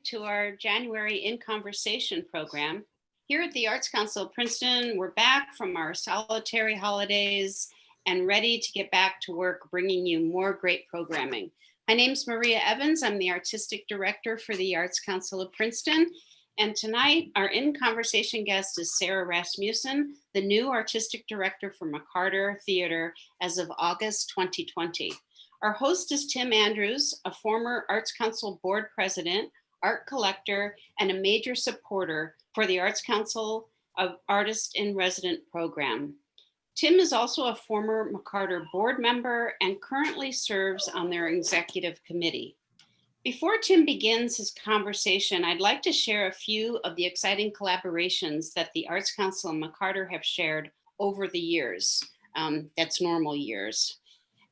to our January In Conversation program. Here at the Arts Council of Princeton, we're back from our solitary holidays and ready to get back to work bringing you more great programming. My name's Maria Evans. I'm the Artistic Director for the Arts Council of Princeton. And tonight, our In Conversation guest is Sarah Rasmussen, the new Artistic Director for McCarter Theater as of August 2020. Our host is Tim Andrews, a former Arts Council Board President, art collector, and a major supporter for the Arts Council of Artist in Resident program. Tim is also a former McCarter board member and currently serves on their executive committee. Before Tim begins his conversation, I'd like to share a few of the exciting collaborations that the Arts Council and McCarter have shared over the years. That's normal years.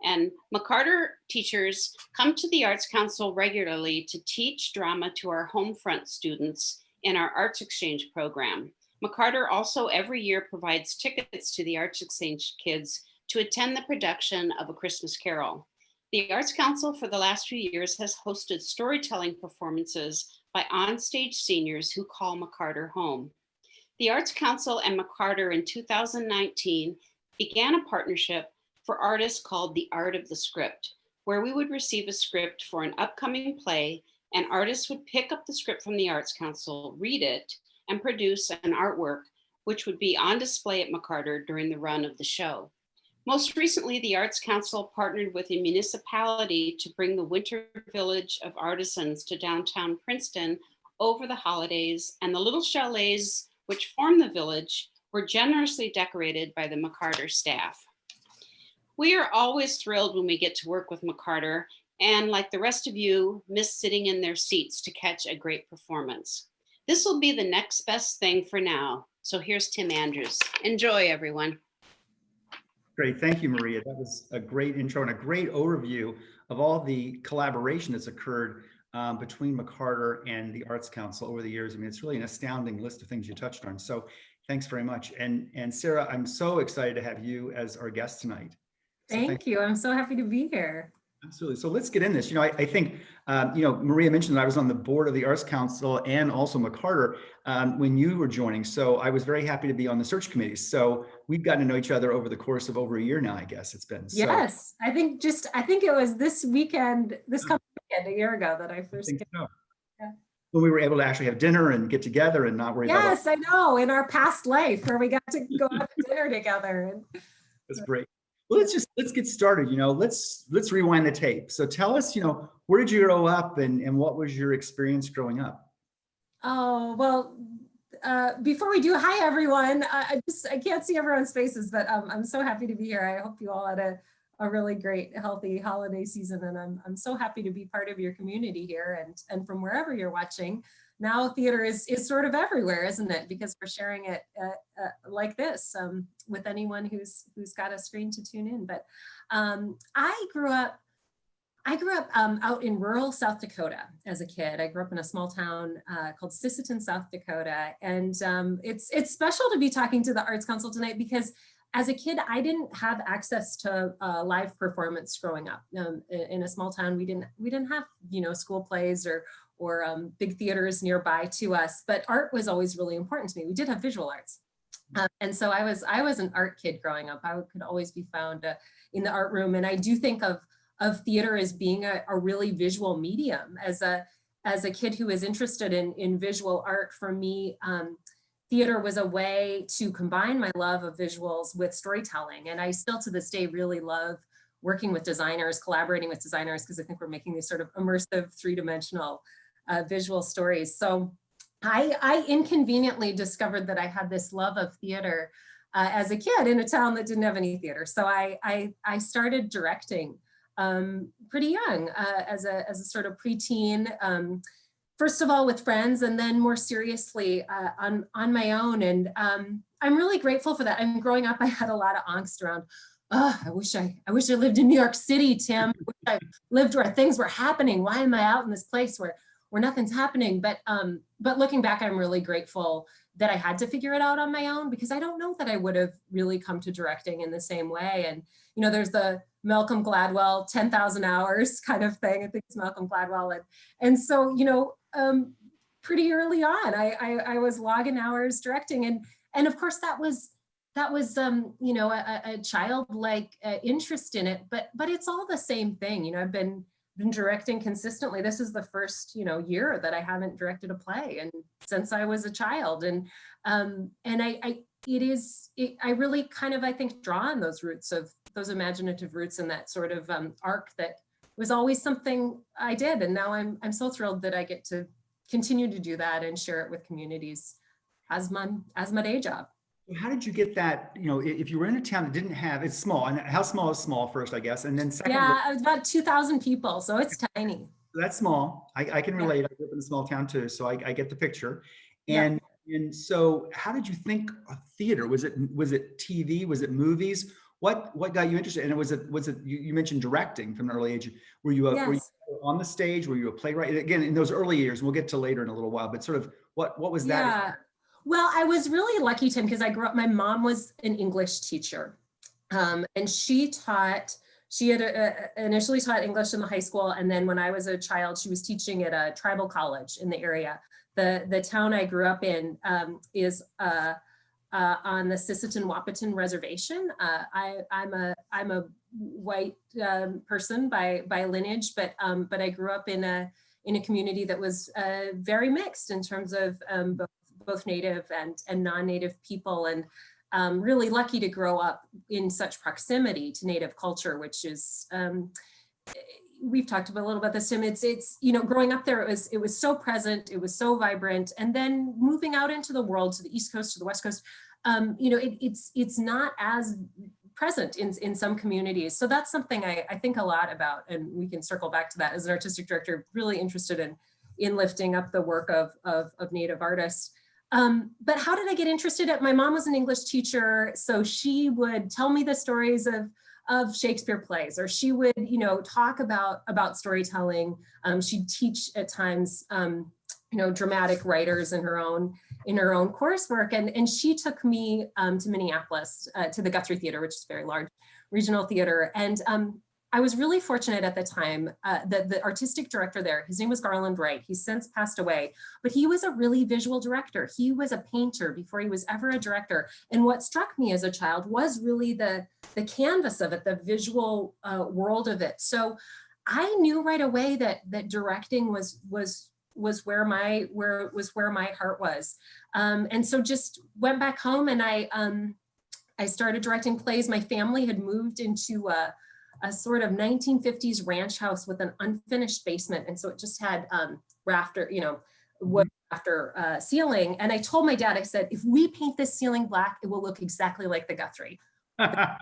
And McCarter teachers come to the Arts Council regularly to teach drama to our Homefront students in our Arts Exchange program. McCarter also every year provides tickets to the Arts Exchange kids to attend the production of A Christmas Carol. The Arts Council for the last few years has hosted storytelling performances by onstage seniors who call McCarter home. The Arts Council and McCarter in 2019 began a partnership for artists called The Art of the Script, where we would receive a script for an upcoming play and artists would pick up the script from the Arts Council, read it, and produce an artwork which would be on display at McCarter during the run of the show. Most recently, the Arts Council partnered with a municipality to bring the Winter Village of Artisans to downtown Princeton over the holidays, and the little chalets which form the village were generously decorated by the McCarter staff. We are always thrilled when we get to work with McCarter, and like the rest of you, miss sitting in their seats to catch a great performance. This will be the next best thing for now. So here's Tim Andrews. Enjoy, everyone. Great, thank you, Maria. That was a great intro and a great overview of all the collaboration that's occurred between McCarter and the Arts Council over the years. I mean, it's really an astounding list of things you touched on. So thanks very much. And Sarah, I'm so excited to have you as our guest tonight. Thank you. I'm so happy to be here. Absolutely. So let's get in this. I think, Maria mentioned that I was on the board of the Arts Council and also McCarter when you were joining. So I was very happy to be on the search committee. So we've gotten to know each other over the course of over a year now, I guess it's been. Yes, I think it was this weekend, this coming weekend, a year ago that I first came. So. Yeah. When we were able to actually have dinner and get together and not worry about. Yes, I know, in our past life where we got to go out to dinner together. That's great. Well, let's get started. Let's rewind the tape. So tell us, where did you grow up and what was your experience growing up? Oh, well, before we do, hi everyone. I can't see everyone's faces, but I'm so happy to be here. I hope you all had a really great, healthy holiday season, and I'm so happy to be part of your community here and from wherever you're watching. Now theater is sort of everywhere, isn't it? Because we're sharing it like this with anyone who's got a screen to tune in. But I grew up out in rural South Dakota as a kid. I grew up in a small town called Sisseton, South Dakota. And it's special to be talking to the Arts Council tonight because as a kid, I didn't have access to live performance growing up. In a small town, we didn't have school plays or big theaters nearby to us, but art was always really important to me. We did have visual arts. And so I was an art kid growing up. I could always be found in the art room. And I do think of theater as being a really visual medium. As a kid who was interested in visual art, for me, theater was a way to combine my love of visuals with storytelling. And I still to this day really love working with designers, collaborating with designers, because I think we're making these sort of immersive, three-dimensional visual stories. So I inconveniently discovered that I had this love of theater as a kid in a town that didn't have any theater. So I started directing pretty young as a sort of preteen, first of all with friends, and then more seriously on my own. And I'm really grateful for that. And growing up, I had a lot of angst around, I wish I lived in New York City, Tim. I wish I lived where things were happening. Why am I out in this place where nothing's happening? But looking back, I'm really grateful that I had to figure it out on my own, because I don't know that I would have really come to directing in the same way. And, there's the Malcolm Gladwell 10,000 hours kind of thing. I think it's Malcolm Gladwell. And so, pretty early on. I was logging hours directing, and of course that was you know, a childlike interest in it, but it's all the same thing. You know, I've been directing consistently. This is the first, you know, year that I haven't directed a play, and since I was a child, and I really kind of, I think, draw on those roots, of those imaginative roots, and that sort of arc that was always something I did, and now I'm so thrilled that I get to continue to do that and share it with communities as my day job. How did you get that? You know, if you were in a town that didn't have, it's small, and how small is small first, I guess, and then second, Yeah, about 2,000 people, so it's tiny. that's small. I can Yeah. relate. I grew up in a small town too, so I get the picture. Yeah. And so, how did you think of theater? Was it TV? Was it movies? What got you interested? And was it you mentioned directing from an early age? Were you Yes. on the stage? Were you a playwright? Again, in those early years, we'll get to later in a little while. But sort of what was that? Yeah. Well, I was really lucky, Tim, because I grew up, my mom was an English teacher. And she had initially taught English in the high school. And then when I was a child, she was teaching at a tribal college in the area. The town I grew up in is on the Sisseton-Wahpeton Reservation. I'm a white person by lineage, but I grew up in a community that was very mixed in terms of both Native and non-Native people, and really lucky to grow up in such proximity to Native culture, which is, we've talked about a little about this, Tim. It's you know, growing up there, it was so present, it was so vibrant, and then moving out into the world, to the East Coast, to the West Coast, you know, it's not as present in some communities. So that's something I think a lot about, and we can circle back to that. As an artistic director, really interested in lifting up the work of Native artists. But how did I get interested? My mom was an English teacher, so she would tell me the stories of Shakespeare plays, or she would, you know, talk about storytelling. She'd teach at times, you know, dramatic writers in her own coursework, and she took me to Minneapolis, to the Guthrie Theater, which is a very large regional theater, and I was really fortunate at the time that the artistic director there, his name was Garland Wright. He's since passed away, but he was a really visual director. He was a painter before he was ever a director. And what struck me as a child was really the canvas of it, the visual world of it. So I knew right away that directing was where my heart was. And so just went back home, and I started directing plays. My family had moved into a sort of 1950s ranch house with an unfinished basement. And so it just had rafter, you know, wood rafter ceiling. And I told my dad, I said, if we paint this ceiling black, it will look exactly like the Guthrie. A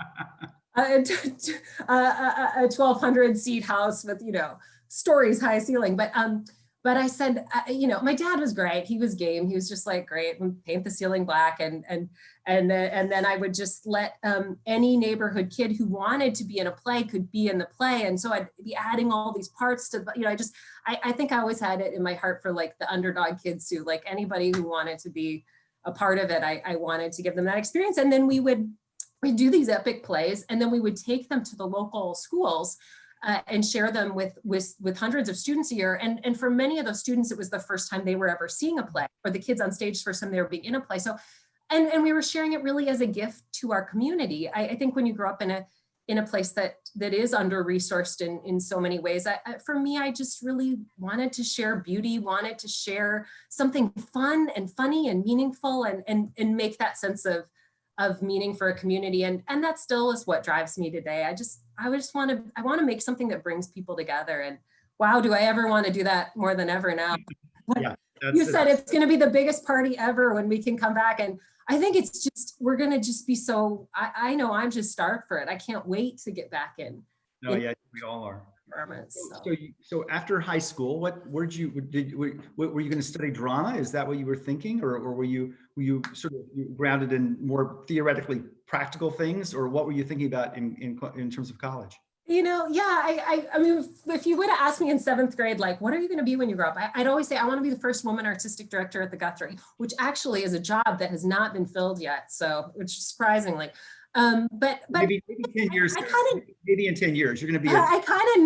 1,200 seat house with, you know, stories high ceiling. But I said, you know, my dad was great. He was game. He was just like, great, we'll paint the ceiling black. And then I would just let any neighborhood kid who wanted to be in a play could be in the play. And so I'd be adding all these parts to, you know, I think I always had it in my heart for like the underdog kids too, like anybody who wanted to be a part of it. I wanted to give them that experience. And then we'd do these epic plays, and then we would take them to the local schools and share them with hundreds of students a year. And for many of those students, it was the first time they were ever seeing a play, or the kids on stage, first time they were being in a play. So, and we were sharing it really as a gift to our community. I think when you grow up in a place that is under-resourced in so many ways, for me, I just really wanted to share beauty, wanted to share something fun and funny and meaningful, and make that sense of meaning for a community. And that still is what drives me today. I want to make something that brings people together. And wow, do I ever want to do that more than ever now? Yeah, you said it's going to be the biggest party ever when we can come back. And I think it's just, we're going to just be so, I know I'm just starved for it. I can't wait to get back in. No, yeah, we all are. So after high school, were you going to study drama? Is that what you were thinking, or were you sort of grounded in more theoretically practical things, or what were you thinking about in terms of college? You know, yeah, I mean, if you would have asked me in 7th grade, like, what are you going to be when you grow up? I'd always say, I want to be the first woman artistic director at the Guthrie, which actually is a job that has not been filled yet. So, which surprisingly, But Maybe 10 years, I kind of maybe in 10 years, you're going to be I kind of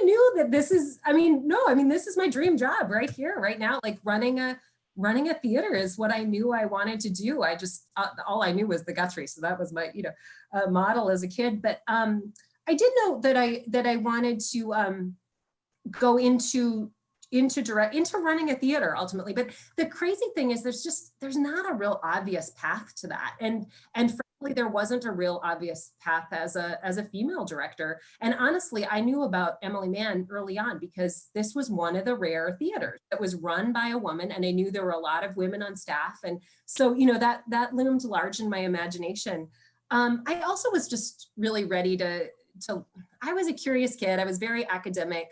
knew that this is, this is my dream job right here, right now. Like running a theater is what I knew I wanted to do. I just, all I knew was the Guthrie. So that was my, model as a kid. But I did know that I wanted to go into running a theater ultimately. But the crazy thing is there's not a real obvious path to that. And frankly, there wasn't a real obvious path as a female director. And honestly, I knew about Emily Mann early on because this was one of the rare theaters that was run by a woman. And I knew there were a lot of women on staff. And so, that loomed large in my imagination. I also was just really ready to I was a curious kid. I was very academic.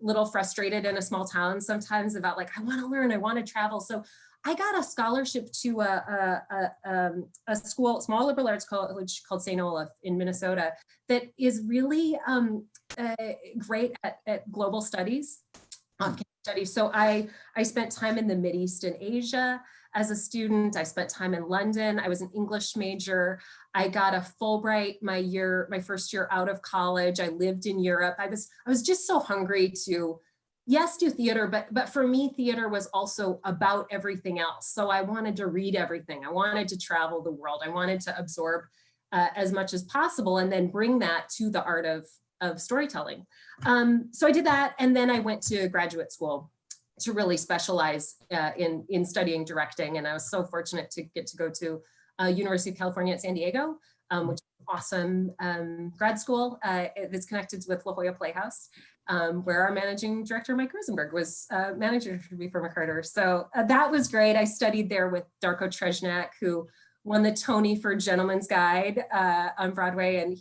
Little frustrated in a small town sometimes about like, I want to learn, I want to travel. So I got a scholarship to a small liberal arts college called St. Olaf in Minnesota that is really great at global studies, studies. So I spent time in the Mideast and Asia as a student. I spent time in London. I was an English major. I got a Fulbright my first year out of college. I lived in Europe. I was just so hungry to, yes, do theater, but for me, theater was also about everything else. So I wanted to read everything. I wanted to travel the world. I wanted to absorb as much as possible and then bring that to the art of storytelling. So I did that. And then I went to graduate school to really specialize in studying directing. And I was so fortunate to get to go to University of California at San Diego, which is an awesome grad school that's connected with La Jolla Playhouse, where our managing director, Mike Rosenberg, was manager for me for McCarter. So that was great. I studied there with Darko Trejnak, who won the Tony for Gentleman's Guide on Broadway. And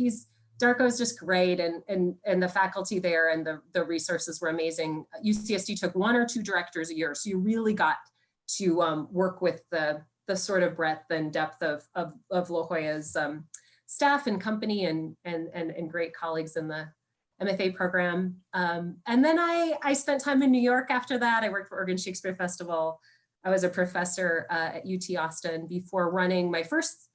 Darko's just great, and the faculty there and the resources were amazing. UCSD took 1 or 2 directors a year, so you really got to work with the sort of breadth and depth of La Jolla's staff and company and great colleagues in the MFA program. And then I spent time in New York after that. I worked for Oregon Shakespeare Festival. I was a professor at UT Austin before running my first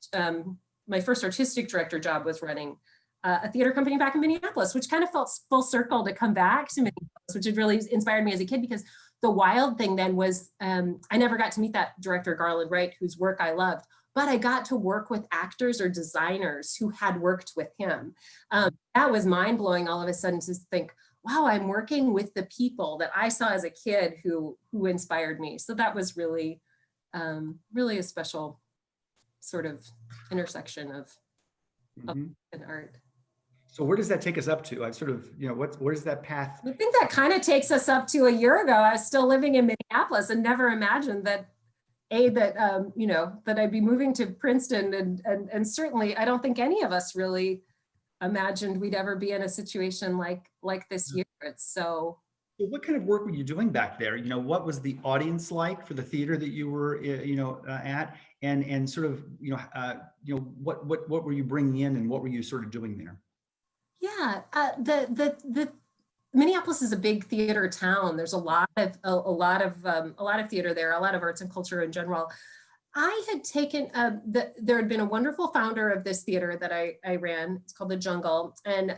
artistic director job was running a theater company back in Minneapolis, which kind of felt full circle to come back to Minneapolis, which had really inspired me as a kid, because the wild thing then was I never got to meet that director, Garland Wright, whose work I loved, but I got to work with actors or designers who had worked with him. That was mind blowing all of a sudden to think, wow, I'm working with the people that I saw as a kid who inspired me. So that was really, really a special sort of intersection of an art. So where does that take us up to? I've sort of, where's that path? I think that kind of takes us up to a year ago. I was still living in Minneapolis and never imagined that I'd be moving to Princeton, and certainly I don't think any of us really imagined we'd ever be in a situation like this year. It's so. What kind of work were you doing back there? What was the audience like for the theater that you were, at, and sort of, what were you bringing in, and what were you sort of doing there? Yeah, the Minneapolis is a big theater town. There's a lot of theater there, a lot of arts and culture in general. I had taken there had been a wonderful founder of this theater that I ran. It's called The Jungle, and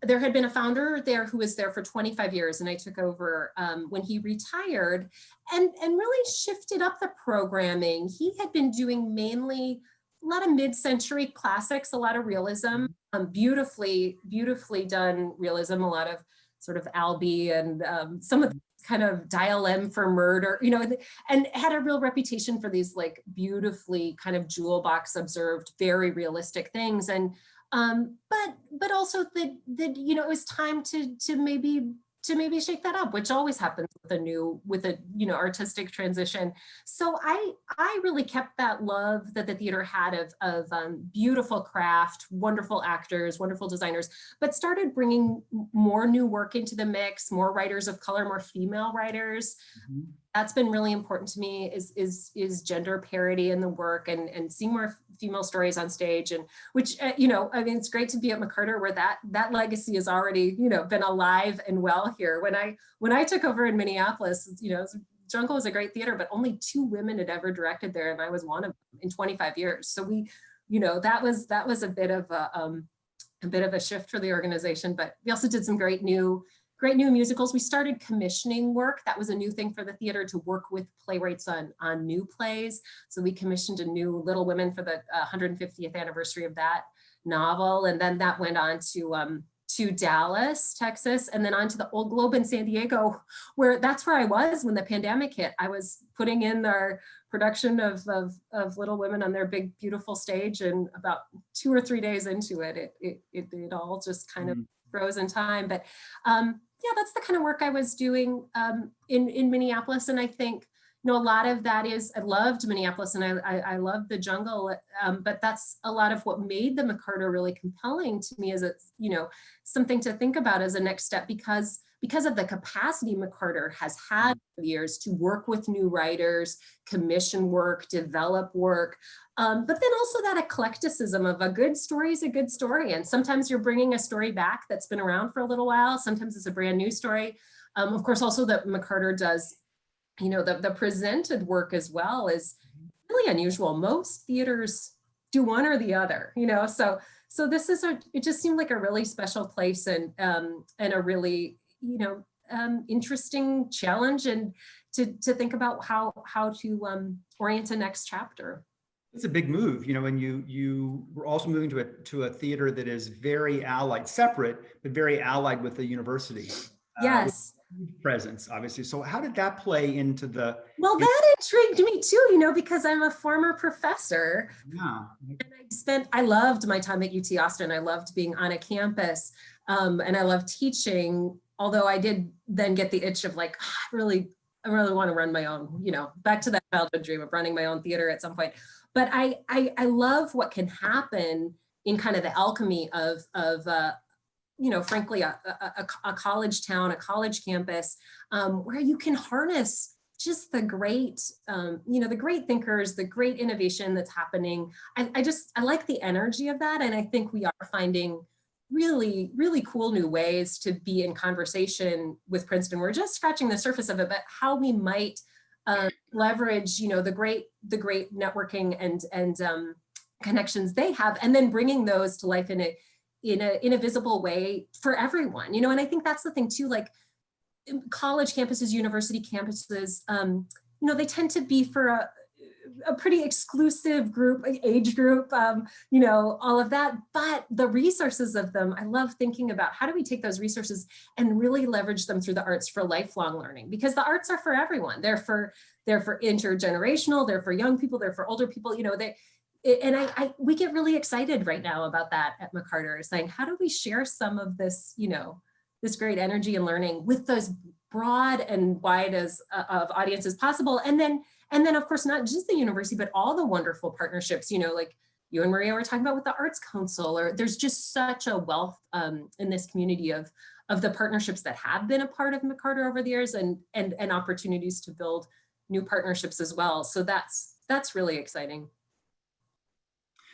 there had been a founder there who was there for 25 years, and I took over when he retired, and really shifted up the programming. He had been doing mainly a lot of mid-century classics, a lot of realism, beautifully done realism, a lot of sort of Albee and some of the kind of Dial M for Murder, and had a real reputation for these like beautifully kind of jewel box observed, very realistic things. And but also that it was time to maybe shake that up, which always happens with a artistic transition. So I really kept that love that the theater had of beautiful craft, wonderful actors, wonderful designers, but started bringing more new work into the mix, more writers of color, more female writers. Mm-hmm. That's been really important to me, is gender parity in the work, and seeing more female stories on stage, and which it's great to be at McCarter, where that legacy has already been alive and well here. When I took over in Minneapolis, Jungle was a great theater, but only 2 women had ever directed there, and I was one of them in 25 years. So we that was a bit of a shift for the organization, but we also did some great new musicals. We started commissioning work. That was a new thing for the theater, to work with playwrights on new plays. So we commissioned a new Little Women for the 150th anniversary of that novel. And then that went on to Dallas, Texas, and then on to the Old Globe in San Diego, that's where I was when the pandemic hit. I was putting in our production of Little Women on their big, beautiful stage, and about 2 or 3 days into it, it all just kind of froze in time. But yeah, that's the kind of work I was doing in Minneapolis. And I think, a lot of that is, I loved Minneapolis and I loved the jungle, but that's a lot of what made the McCarter really compelling to me, as it's, something to think about as a next step, because of the capacity McCarter has had for years to work with new writers, commission work, develop work, but then also that eclecticism of a good story is a good story. And sometimes you're bringing a story back that's been around for a little while. Sometimes it's a brand new story. Of course, also that McCarter does, the presented work as well is really unusual. Most theaters do one or the other, so this is it just seemed like a really special place, and a really, interesting challenge, and to think about how to orient a next chapter. It's a big move, and you were also moving to a theater that is very allied, separate, but very allied with the university. Yes. Presence, obviously. So how did that play into the? Well, that intrigued me too, because I'm a former professor. Yeah. And I loved my time at UT Austin. I loved being on a campus, and I loved teaching, although I did then get the itch of like, I really want to run my own, back to that childhood dream of running my own theater at some point. But I love what can happen in kind of the alchemy of frankly, a college town, a college campus, where you can harness just the great, the great thinkers, the great innovation that's happening. I like the energy of that. And I think we are finding really, really cool new ways to be in conversation with Princeton. We're just scratching the surface of it, but how we might leverage, the great networking and connections they have, and then bringing those to life in a visible way for everyone, and I think that's the thing too, like college campuses, university campuses, they tend to be for a pretty exclusive group, age group, all of that, but the resources of them, I love thinking about how do we take those resources and really leverage them through the arts for lifelong learning, because the arts are for everyone. They're for intergenerational, they're for young people, they're for older people, we get really excited right now about that at McCarter, saying, how do we share some of this, this great energy and learning with those broad and wide of audience as possible. And then of course, not just the university, but all the wonderful partnerships, like you and Maria were talking about with the Arts Council, or there's just such a wealth in this community of the partnerships that have been a part of McCarter over the years, and opportunities to build new partnerships as well. So that's really exciting.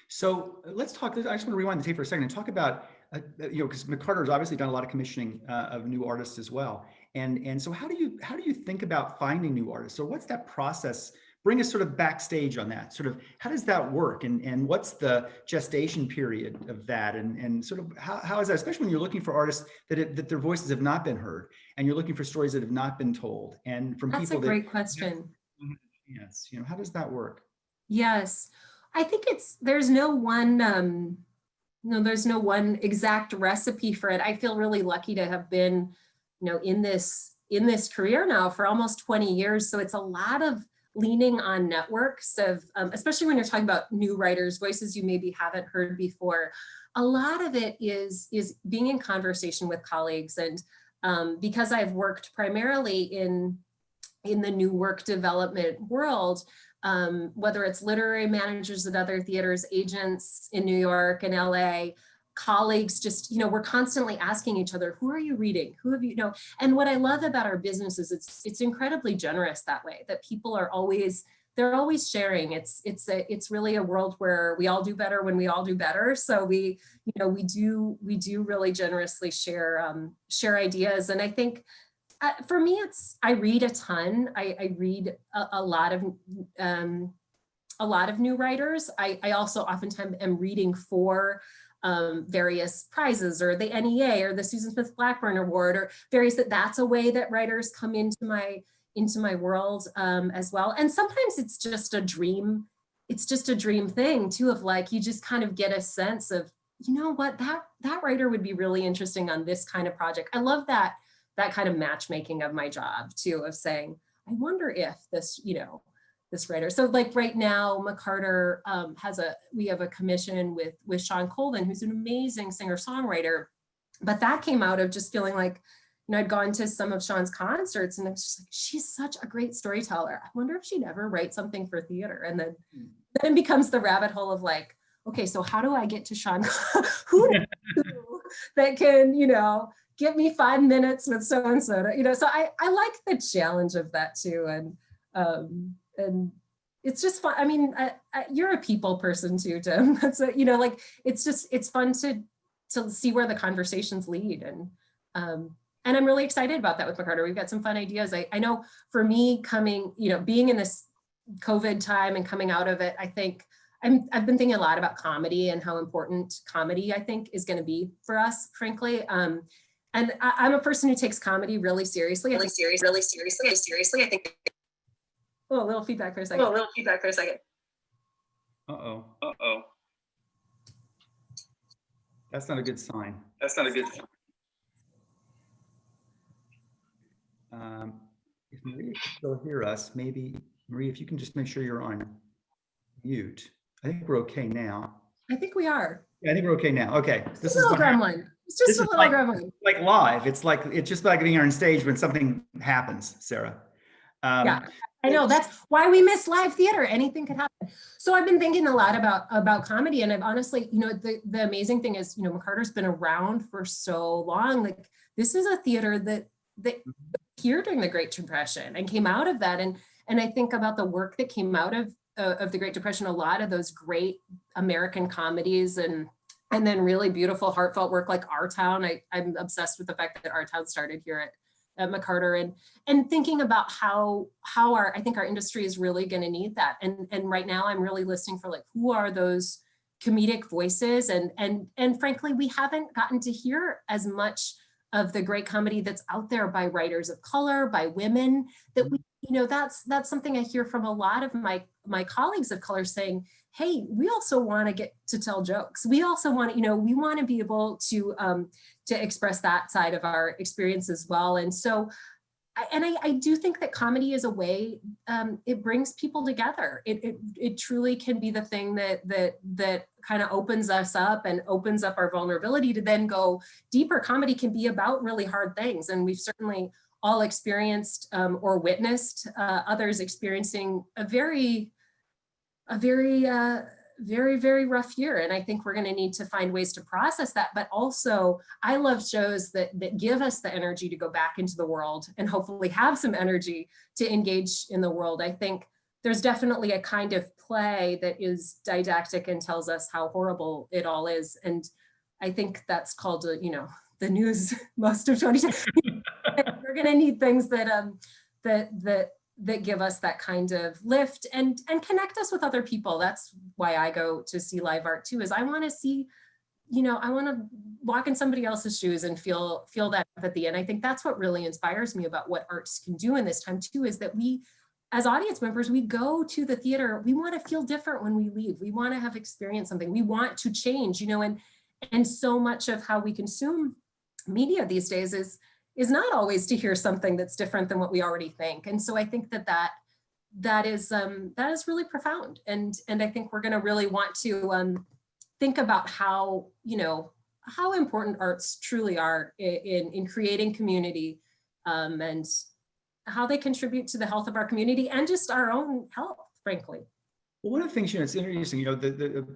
So let's talk, I just want to rewind the tape for a second and talk about, because McCarter has obviously done a lot of commissioning of new artists as well. And so how do you think about finding new artists? Or what's that process? Bring us sort of backstage on that. Sort of how does that work? And what's the gestation period of that? And sort of how is that, especially when you're looking for artists that their voices have not been heard, and you're looking for stories that have not been told, and from That's people a great question. Yes, how does that work? Yes. I think there's no one exact recipe for it. I feel really lucky to have been, in this career now for almost 20 years. So it's a lot of leaning on networks of, especially when you're talking about new writers, voices you maybe haven't heard before. A lot of it is being in conversation with colleagues. And because I've worked primarily in the new work development world, whether it's literary managers at other theaters, agents in New York and LA, colleagues, just, we're constantly asking each other, who are you reading? Who have you, and what I love about our business is it's incredibly generous that way, that people are they're always sharing. It's really a world where we all do better when we all do better. So we do really generously share ideas. And I think, for me, I read a ton. I read a lot of a lot of new writers. I also oftentimes am reading for various prizes or the NEA or the Susan Smith Blackburn Award or various, that's a way that writers come into my world as well. And sometimes it's just a dream. It's just a dream thing too, of like, you just kind of get a sense of, you know what, that writer would be really interesting on this kind of project. I love that kind of matchmaking of my job too, of saying, I wonder if this, this writer. So like right now, McCarter we have a commission with Sean Colvin, who's an amazing singer-songwriter. But that came out of just feeling like, I'd gone to some of Sean's concerts and I was just like, she's such a great storyteller. I wonder if she'd ever write something for theater. And then it becomes the rabbit hole of like, okay, so how do I get to Sean? Who that can, give me 5 minutes with so-and-so, so I like the challenge of that too. And it's just fun. I mean, you're a people person too, Tim. That's like, it's fun to see where the conversations lead. And I'm really excited about that with McCarter. We've got some fun ideas. I know for me being in this COVID time and coming out of it, I think I've been thinking a lot about comedy and how important comedy, I think, is going to be for us, frankly. And I'm a person who takes comedy really seriously. Really seriously. I think. Oh, a little feedback for a second. Uh-oh. That's not a good sign. If Maria can still hear us, maybe, Maria, if you can just make sure you're on mute. I think we're okay now. I think we are. Yeah, I think we're okay now. Okay. This is a little gremlin. It's just a little gremlin. Like live. It's just like being on stage when something happens, Sarah. Yeah, I know. That's why we miss live theater. Anything could happen. So I've been thinking a lot about comedy, and I've honestly, the amazing thing is, McCarter's been around for so long. Like, this is a theater that here during the Great Depression and came out of that. And I think about the work that came out of the Great Depression, a lot of those great American comedies and then really beautiful, heartfelt work like Our Town. I'm obsessed with the fact that Our Town started here at McCarter, and thinking about how I think our industry is really going to need that. And right now I'm really listening for like, who are those comedic voices? And frankly, we haven't gotten to hear as much of the great comedy that's out there by writers of color, by women, that we, that's something I hear from a lot of my colleagues of color saying, hey, we also want to get to tell jokes. We also want to, we want to be able to express that side of our experience as well. And so, I do think that comedy is a way, it brings people together. It truly can be the thing that kind of opens us up and opens up our vulnerability to then go deeper. Comedy can be about really hard things. And we've certainly all experienced or witnessed others experiencing a very, very rough year. And I think we're going to need to find ways to process that. But also, I love shows that give us the energy to go back into the world and hopefully have some energy to engage in the world. I think there's definitely a kind of play that is didactic and tells us how horrible it all is. And I think that's called, the news most of 2010. We're going to need things that give us that kind of lift and connect us with other people. That's why I go to see live art too, is I want to see, I want to walk in somebody else's shoes and feel that empathy. And I think that's what really inspires me about what arts can do in this time too, is that we, as audience members, we go to the theater, we want to feel different when we leave. We want to have experienced something. We want to change, and so much of how we consume media these days is not always to hear something that's different than what we already think. And so I think that is really profound. And I think we're going to really want to think about how important arts truly are in creating community, and how they contribute to the health of our community and just our own health, frankly. Well, one of the things, it's interesting, the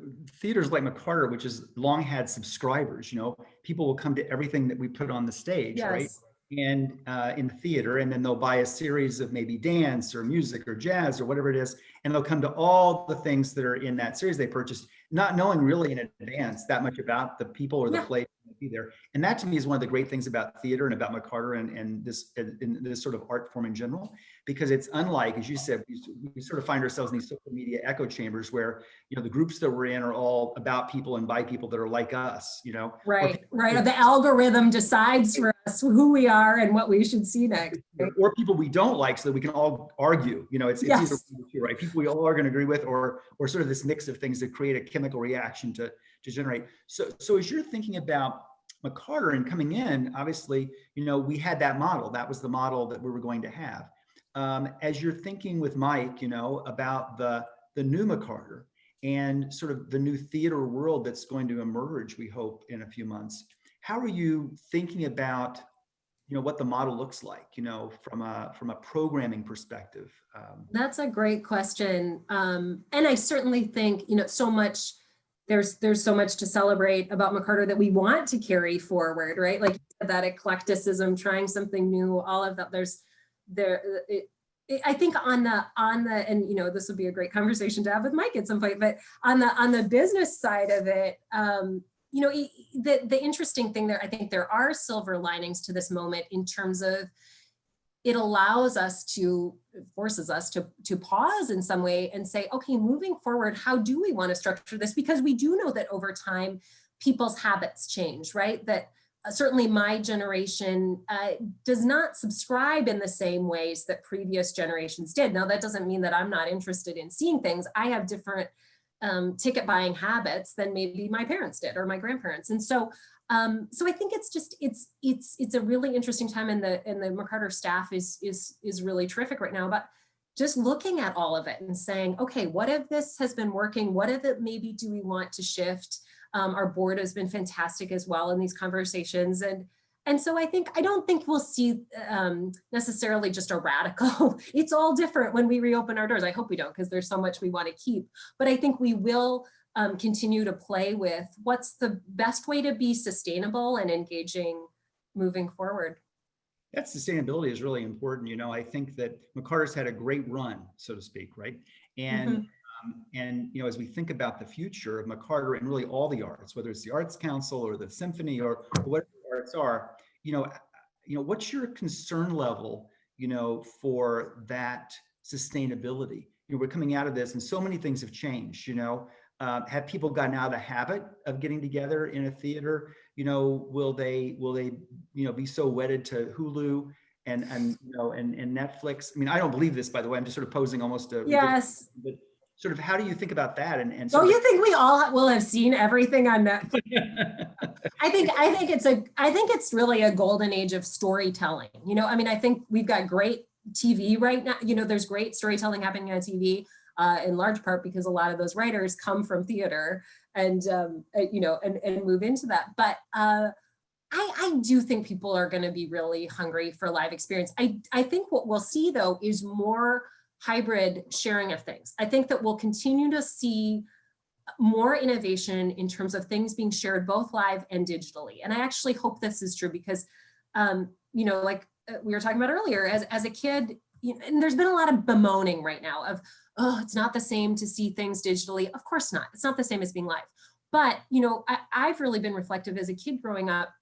theaters like McCarter, which has long had subscribers, people will come to everything that we put on the stage, Yes. right? And in the theater, and then they'll buy a series of maybe dance or music or jazz or whatever it is, and they'll come to all the things that are in that series they purchased, not knowing really in advance that much about the people or the place be there. And that to me is one of the great things about theater and about McCarter and this sort of art form in general, because it's unlike, as you said, we sort of find ourselves in these social media echo chambers where, the groups that we're in are all about people and by people that are like us, Right. The algorithm decides for us who we are and what we should see next. Right? Or people we don't like, so that we can all argue. It's Yes. either two, right? People we all are going to agree with, or sort of this mix of things that create a chemical reaction to generate. So as you're thinking about McCarter and coming in, obviously, we had that model. That was the model that we were going to have. As you're thinking with Mike, about the new McCarter and sort of the new theater world that's going to emerge, we hope, in a few months, how are you thinking about what the model looks like, from a programming perspective? That's a great question. And I certainly think, so much, there's so much to celebrate about McCarter that we want to carry forward, right? Like that eclecticism, trying something new, all of that. I think on the, and this would be a great conversation to have with Mike at some point, but on the business side of it, the interesting thing there, I think there are silver linings to this moment in terms of it forces us to pause in some way and say, okay, moving forward, how do we want to structure this? Because we do know that over time, people's habits change, right? That certainly my generation does not subscribe in the same ways that previous generations did. Now, that doesn't mean that I'm not interested in seeing things. I have different ticket buying habits than maybe my parents did or my grandparents. And so I think it's a really interesting time, and the McCarter staff is really terrific right now, but just looking at all of it and saying, okay, what if this has been working? What if it maybe do we want to shift? Our board has been fantastic as well in these conversations. And so I don't think we'll see necessarily just a radical, it's all different when we reopen our doors. I hope we don't, because there's so much we want to keep. But I think we will continue to play with what's the best way to be sustainable and engaging moving forward. That sustainability is really important. I think that McCarter's had a great run, so to speak, right? And as we think about the future of McCarter and really all the arts, whether it's the Arts Council or the symphony or whatever the arts are, what's your concern level, for that sustainability? We're coming out of this and so many things have changed, have people gotten out of the habit of getting together in a theater? Will they be so wedded to Hulu and Netflix? I mean, I don't believe this, by the way. I'm just sort of posing almost a yes. But sort of how do you think about that? And don't you think we all will have seen everything on Netflix? I think it's really a golden age of storytelling. I think we've got great TV right now. There's great storytelling happening on TV. In large part because a lot of those writers come from theater and move into that. But I do think people are going to be really hungry for live experience. I think what we'll see though is more hybrid sharing of things. I think that we'll continue to see more innovation in terms of things being shared both live and digitally. And I actually hope this is true because, like we were talking about earlier, as a kid, and there's been a lot of bemoaning right now of, oh, it's not the same to see things digitally. Of course not. It's not the same as being live. But, I've really been reflective as a kid growing up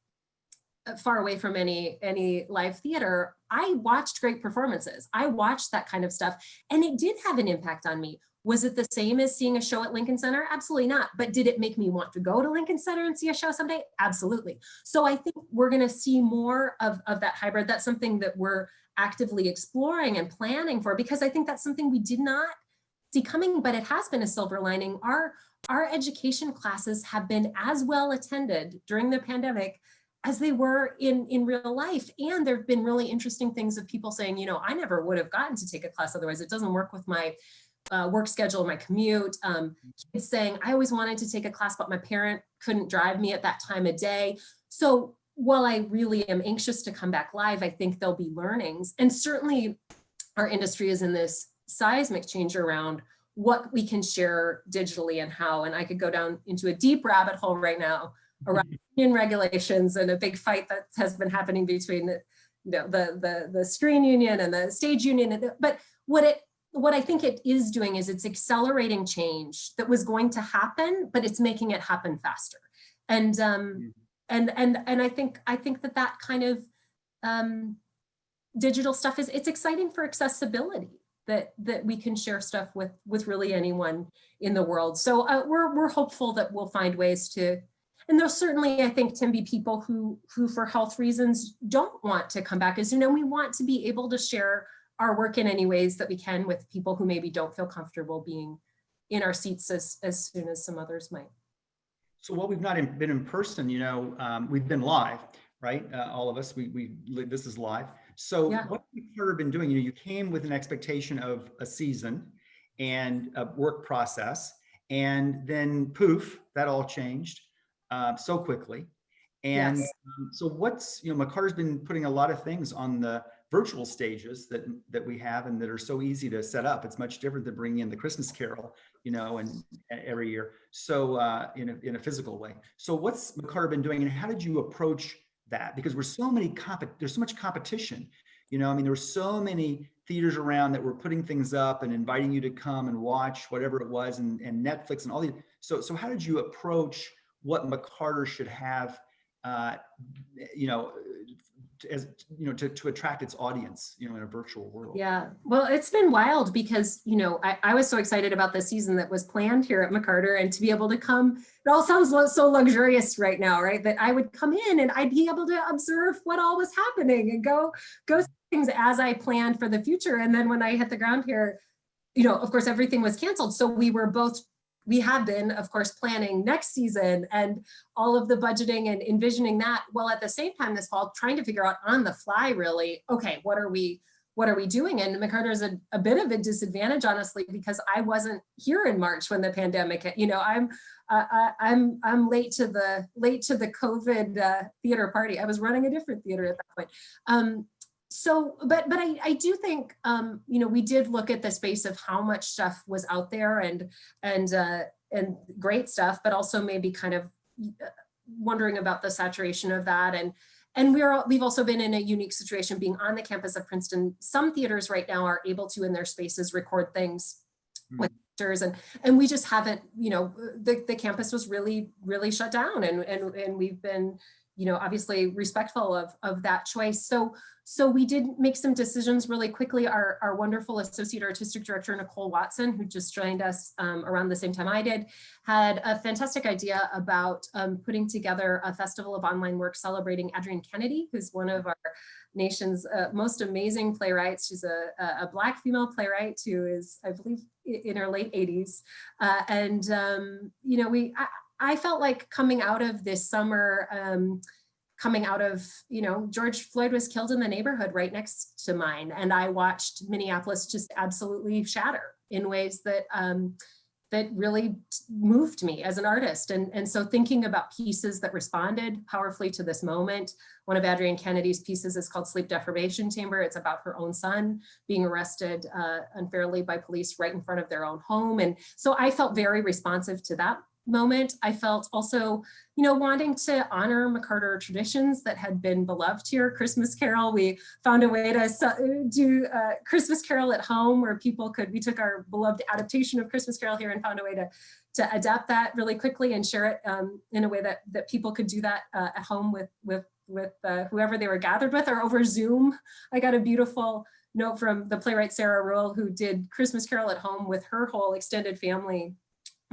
far away from any live theater. I watched great performances. I watched that kind of stuff. And it did have an impact on me. Was it the same as seeing a show at Lincoln Center? Absolutely not. But did it make me want to go to Lincoln Center and see a show someday? Absolutely. So I think we're going to see more of that hybrid. That's something that we're actively exploring and planning for, because I think that's something we did not see coming, but it has been a silver lining. Our education classes have been as well attended during the pandemic as they were in real life. And there've been really interesting things of people saying, I never would have gotten to take a class otherwise. It doesn't work with my work schedule, my commute. Kids saying, I always wanted to take a class, but my parent couldn't drive me at that time of day. So while I really am anxious to come back live, I think there'll be learnings. And certainly our industry is in this seismic change around what we can share digitally and how. And I could go down into a deep rabbit hole right now around union regulations and a big fight that has been happening between the screen union and the stage union. But what I think it is doing is it's accelerating change that was going to happen, but it's making it happen faster. And I think that kind of digital stuff it's exciting for accessibility, that we can share stuff with really anyone in the world. So we're hopeful that we'll find ways to, and there'll certainly, I think, Tim, be people who for health reasons don't want to come back. As you know, we want to be able to share our work in any ways that we can with people who maybe don't feel comfortable being in our seats as soon as some others might. So while we've not been in person, we've been live, right? All of us, this is live. So Yeah. what have you been doing? You came with an expectation of a season and a work process, and then poof, that all changed so quickly. And Yes. so McCarter's been putting a lot of things on the virtual stages that we have and that are so easy to set up. It's much different than bringing in the Christmas Carol, and every year. So in a physical way. So what's McCarter been doing, and how did you approach that? Because there's so much competition. There were so many theaters around that were putting things up and inviting you to come and watch whatever it was, and Netflix and all these. So how did you approach what McCarter should have, to attract its audience, in a virtual world? Yeah, well, it's been wild because, I was so excited about the season that was planned here at McCarter, and to be able to come, it all sounds so luxurious right now, right? That I would come in and I'd be able to observe what all was happening and go see things as I planned for the future. And then when I hit the ground here, of course, everything was canceled. So we have been, of course, planning next season and all of the budgeting and envisioning that, while at the same time this fall trying to figure out on the fly, really, okay, what are we doing? And McCarter is a bit of a disadvantage, honestly, because I wasn't here in March when the pandemic hit. I'm late to the COVID theater party. I was running a different theater at that point. But I do think, we did look at the space of how much stuff was out there and great stuff, but also maybe kind of wondering about the saturation of that. And we've also been in a unique situation being on the campus of Princeton. Some theaters right now are able to, in their spaces, record things with actors, and we just haven't, the campus was really, really shut down, and we've been, obviously respectful of that choice. So we did make some decisions really quickly. Our wonderful associate artistic director, Nicole Watson, who just joined us around the same time I did, had a fantastic idea about putting together a festival of online work celebrating Adrienne Kennedy, who's one of our nation's most amazing playwrights. She's a Black female playwright who is, I believe, in her late 80s. I felt like coming out of this summer, George Floyd was killed in the neighborhood right next to mine. And I watched Minneapolis just absolutely shatter in ways that really moved me as an artist. And so thinking about pieces that responded powerfully to this moment. One of Adrienne Kennedy's pieces is called Sleep Deprivation Chamber. It's about her own son being arrested unfairly by police right in front of their own home. And so I felt very responsive to that moment. I felt also, wanting to honor McCarter traditions that had been beloved here. Christmas Carol, we found a way to do Christmas Carol at home where we took our beloved adaptation of Christmas Carol here and found a way to adapt that really quickly and share it in a way that people could do that at home with whoever they were gathered with, or over Zoom. I got a beautiful note from the playwright Sarah Rasmussen, who did Christmas Carol at home with her whole extended family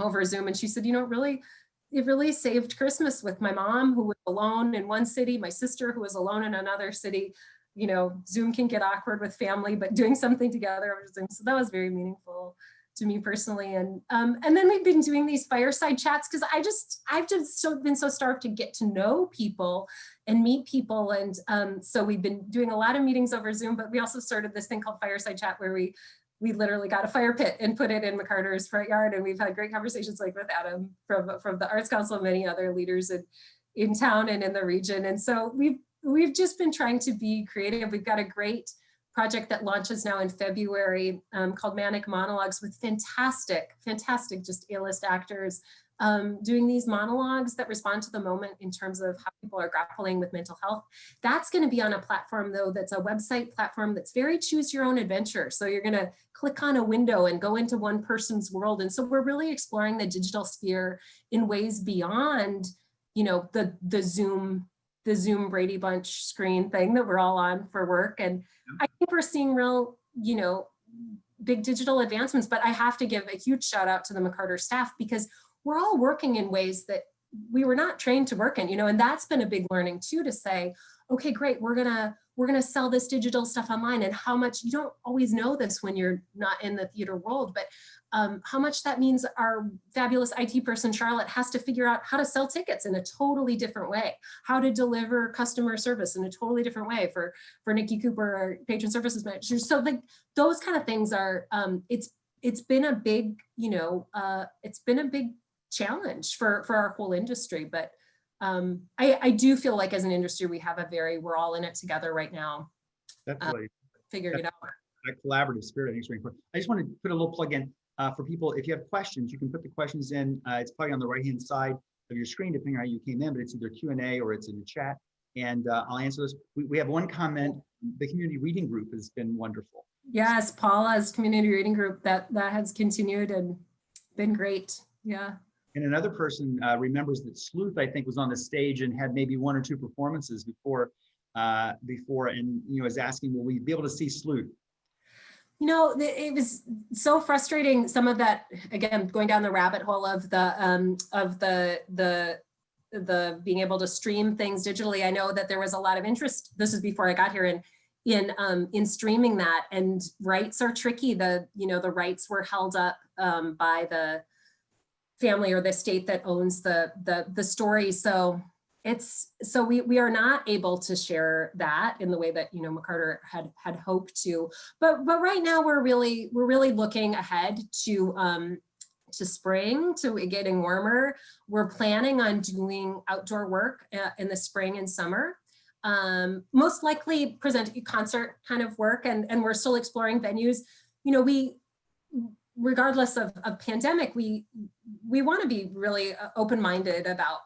over Zoom. And she said, it really saved Christmas with my mom, who was alone in one city, my sister, who was alone in another city. Zoom can get awkward with family, but doing something together over Zoom. So that was very meaningful to me personally. And then we've been doing these fireside chats because I've just been so starved to get to know people and meet people. And so we've been doing a lot of meetings over Zoom, but we also started this thing called Fireside Chat, where we literally got a fire pit and put it in McCarter's front yard. And we've had great conversations like with Adam from the Arts Council and many other leaders in town and in the region. And so we've just been trying to be creative. We've got a great project that launches now in February called Manic Monologues, with fantastic, just A-list actors doing these monologues that respond to the moment in terms of how people are grappling with mental health. That's going to be on a platform, though, that's a website platform that's very choose your own adventure. So you're going to click on a window and go into one person's world. And so we're really exploring the digital sphere in ways beyond the Zoom Brady Bunch screen thing that we're all on for work. And I think we're seeing real, big digital advancements, but I have to give a huge shout out to the McCarter staff, because we're all working in ways that we were not trained to work in, and that's been a big learning too, to say, okay, great, we're gonna sell this digital stuff online, and how much, you don't always know this when you're not in the theater world, but how much that means our fabulous IT person, Charlotte, has to figure out how to sell tickets in a totally different way, how to deliver customer service in a totally different way for Nikki Cooper, our patron services manager. So like those kind of things are, it's been a big, it's been a big challenge for our whole industry. But I do feel like as an industry, we're all in it together right now. Definitely. Figuring it out. That collaborative spirit, I think is very important. I just want to put a little plug in for people. If you have questions, you can put the questions in. It's probably on the right-hand side of your screen, depending on how you came in, but it's either Q&A or it's in the chat. And I'll answer those. We have one comment. The community reading group has been wonderful. Yes, Paula's community reading group, that has continued and been great. Yeah. And another person remembers that Sleuth, I think, was on the stage and had maybe 1 or 2 performances before, and is asking, will we be able to see Sleuth? It was so frustrating. Some of that, again, going down the rabbit hole of the being able to stream things digitally. I know that there was a lot of interest. This is before I got here in streaming that, and rights are tricky. The rights were held up by the family or the state that owns the story. So we are not able to share that in the way that McCarter had hoped to. But right now we're really looking ahead to spring, to it getting warmer. We're planning on doing outdoor work in the spring and summer. Most likely present concert kind of work, and we're still exploring venues. Regardless of pandemic, we want to be really open-minded about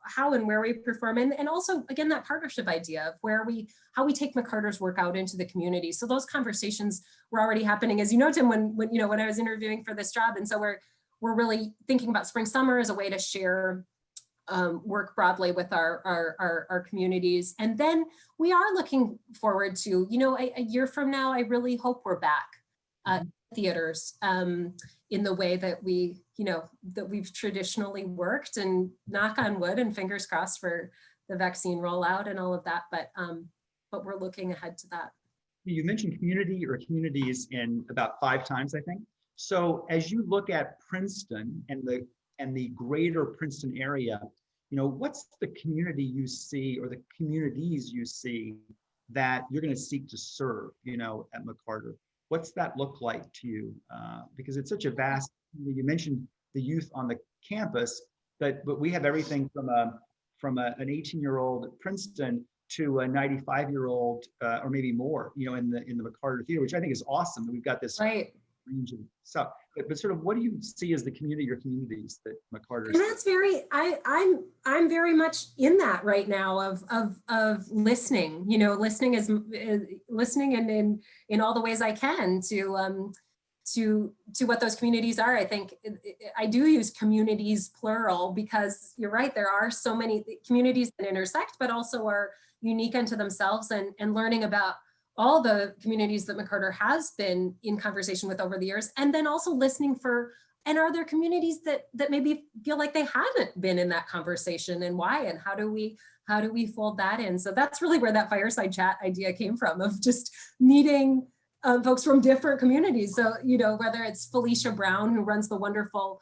how and where we perform, and also again that partnership idea of how we take McCarter's work out into the community. So those conversations were already happening, as you know, Tim, when I was interviewing for this job, and so we're really thinking about spring summer as a way to share work broadly with our communities. And then we are looking forward to a year from now. I really hope we're back theaters in the way that we've traditionally worked, and knock on wood and fingers crossed for the vaccine rollout and all of that, but we're looking ahead to that. You mentioned community or communities in about 5 times, I think. So as you look at Princeton and the greater Princeton area, what's the community you see, or the communities you see, that you're going to seek to serve, at McCarter? What's that look like to you? Because it's such a vast, you mentioned the youth on the campus, but we have everything from an 18-year-old at Princeton to a 95-year-old or maybe more, in the McCarter Theater, which I think is awesome that we've got this right range of stuff. But sort of, what do you see as the community or communities that McCarter? And that's I'm very much in that right now of listening. Listening is listening in all the ways I can to what those communities are. I think I do use communities plural, because you're right, there are so many communities that intersect, but also are unique unto themselves, and learning about all the communities that McCarter has been in conversation with over the years, and then also listening for, and are there communities that maybe feel like they haven't been in that conversation, and why, and how do we fold that in? So that's really where that fireside chat idea came from, of just meeting folks from different communities. So, whether it's Felicia Brown, who runs the wonderful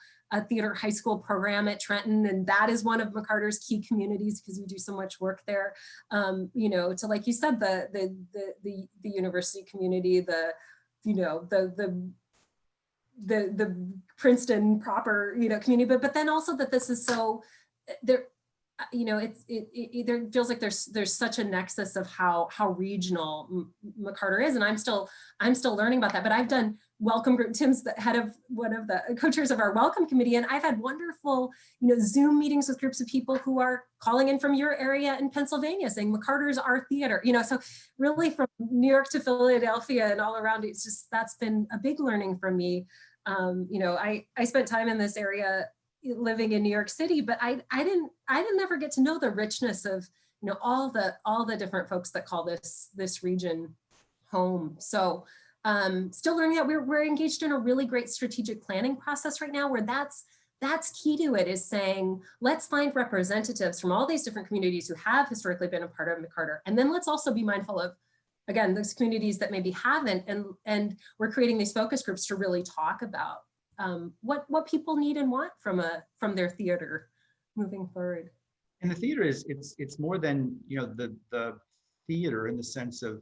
theater high school program at Trenton, and that is one of McCarter's key communities because we do so much work there. To, like you said, the university community, the Princeton proper community, but then also that this is so there. There feels like there's such a nexus of how regional McCarter is, and I'm still learning about that. But I've done welcome group. Tim's the head of one of the co-chairs of our welcome committee, and I've had wonderful Zoom meetings with groups of people who are calling in from your area in Pennsylvania, saying McCarter's our theater. So really from New York to Philadelphia and all around, that's been a big learning for me. I spent time in this area living in New York City, but I didn't ever get to know the richness of, you know, all the different folks that call this region home. So still learning that we're engaged in a really great strategic planning process right now, where that's key to it, is saying, let's find representatives from all these different communities who have historically been a part of McCarter. And then let's also be mindful of, again, those communities that maybe haven't, and we're creating these focus groups to really talk about what people need and want from their theater moving forward. And the theater it's more than, you know, the theater in the sense of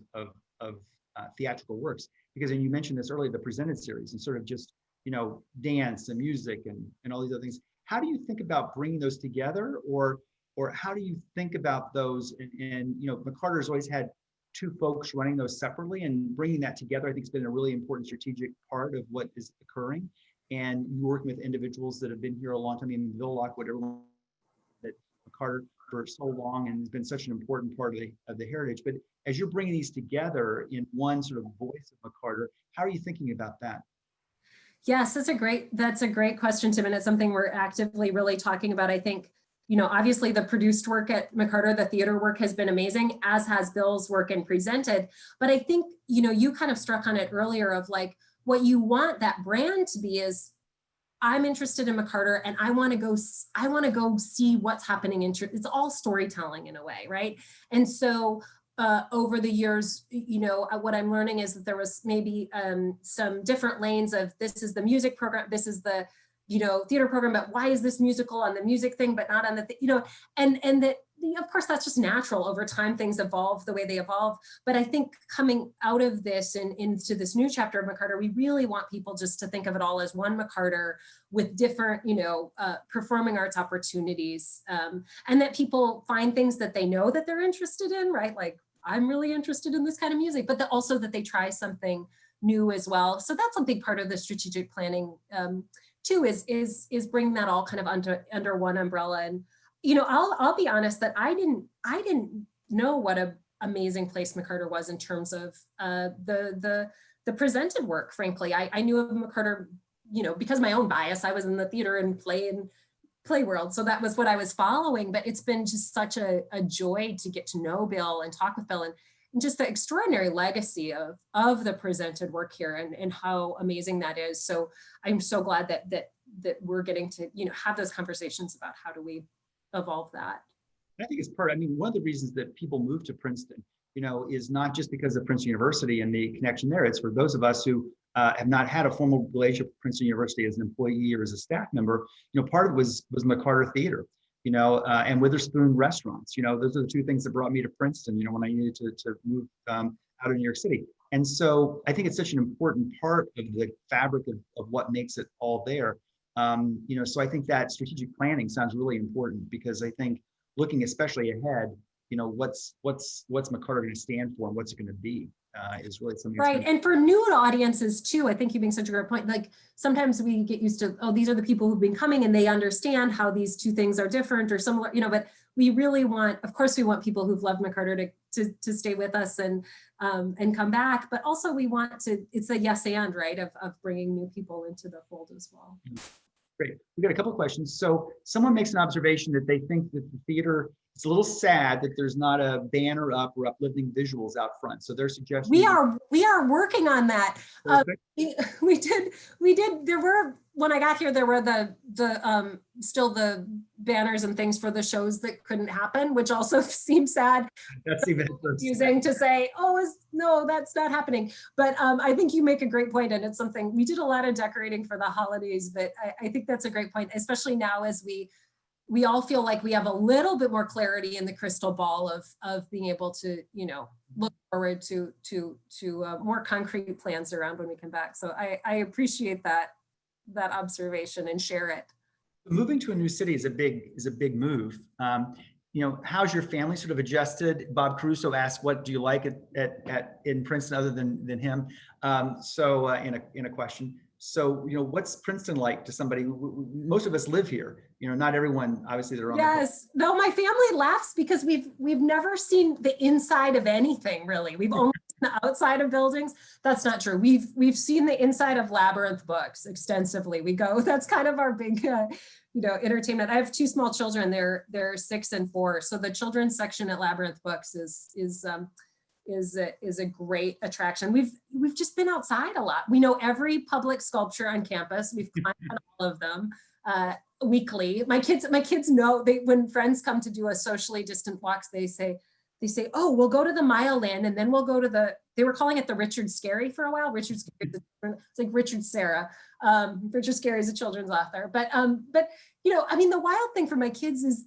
theatrical works, because, and you mentioned this earlier, the presented series, and sort of just, you know, dance and music and all these other things. How do you think about bringing those together, or how do you think about those? And you know, McCarter's always had two folks running those separately, and bringing that together, I think, has been a really important strategic part of what is occurring. And you working with individuals that have been here a long time, in Bill Lockwood, everyone that McCarter for so long, and has been such an important part of the heritage. But as you're bringing these together in one sort of voice of McCarter, how are you thinking about that? Yes, that's a great question, Tim, and it's something we're actively really talking about. I think, you know, obviously the produced work at McCarter, the theater work has been amazing, as has Bill's work and presented. But I think, you know, you kind of struck on it earlier of like, what you want that brand to be is, I'm interested in McCarter and I want to go see what's happening it's all storytelling in a way, right? And so over the years, you know, what I'm learning is that there was maybe some different lanes of, this is the music program, this is the, you know, theater program, but why is this musical on the music thing, but not on the, you know, and that, of course, that's just natural. Over time, things evolve the way they evolve. But I think coming out of this and into this new chapter of McCarter, we really want people just to think of it all as one McCarter with different, you know, performing arts opportunities, and that people find things that they know that they're interested in, right? Like, I'm really interested in this kind of music, but also that they try something new as well. So that's a big part of the strategic planning too, is bringing that all kind of under one umbrella. And you know, I'll be honest that I didn't know what a amazing place McCarter was in terms of the presented work. Frankly, I knew of McCarter, you know, because of my own bias. I was in the theater and play world, so that was what I was following. But it's been just such a joy to get to know Bill and talk with Bill, and just the extraordinary legacy of the presented work here, and how amazing that is. So I'm so glad that we're getting to, you know, have those conversations about how do we evolve that. I think it's part, I mean, one of the reasons that people move to Princeton, you know, is not just because of Princeton University and the connection there. It's for those of us who have not had a formal relationship with Princeton University as an employee or as a staff member. You know, part of it was McCarter Theater, you know, and Witherspoon restaurants. You know, those are the two things that brought me to Princeton, you know, when I needed to move out of New York City. And so I think it's such an important part of the fabric of what makes it all there. You know, so I think that strategic planning sounds really important, because I think looking especially ahead, you know, what's McCarter going to stand for and what's it going to be is really something. Right, and for new audiences too, I think you make such a great point. Like, sometimes we get used to, oh, these are the people who've been coming and they understand how these two things are different or similar, you know, but we really want, of course, we want people who've loved McCarter to stay with us and come back, but also we want to, it's a yes and, right, of bringing new people into the fold as well. Great. We got a couple of questions. So someone makes an observation that they think that the theater, it's a little sad that there's not a banner up or uplifting visuals out front. So they're suggesting we are working on that. We did. There were, when I got here, there were the still the banners and things for the shows that couldn't happen, which also seems sad. That's even confusing to say, oh, no, that's not happening. But I think you make a great point, and it's something we did a lot of decorating for the holidays. But I think that's a great point, especially now as we all feel like we have a little bit more clarity in the crystal ball of being able to, you know, look forward to more concrete plans around when we come back. So I appreciate that observation and share it. Moving to a new city is a big move. You know, how's your family sort of adjusted? Bob Caruso asked, what do you like in Princeton other than him? In a question. So, you know, what's Princeton like to somebody who, most of us live here, you know, not everyone, obviously they're on. Yes, no, my family laughs because we've never seen the inside of anything, really. We've only seen the outside of buildings. That's not true. We've seen the inside of Labyrinth books extensively. We go, that's kind of our big entertainment. I have two small children. They're 6 and 4. So the children's section at Labyrinth Books is a great attraction. We've just been outside a lot. We know every public sculpture on campus. We've climbed on all of them weekly. My kids know, when friends come to do a socially distant walks, they say, oh, we'll go to the Mile Land and then we'll go to they were calling it the Richard Scarry for a while. Richard Scarry, it's like Richard Sarah. Richard Scarry is a children's author. But the wild thing for my kids is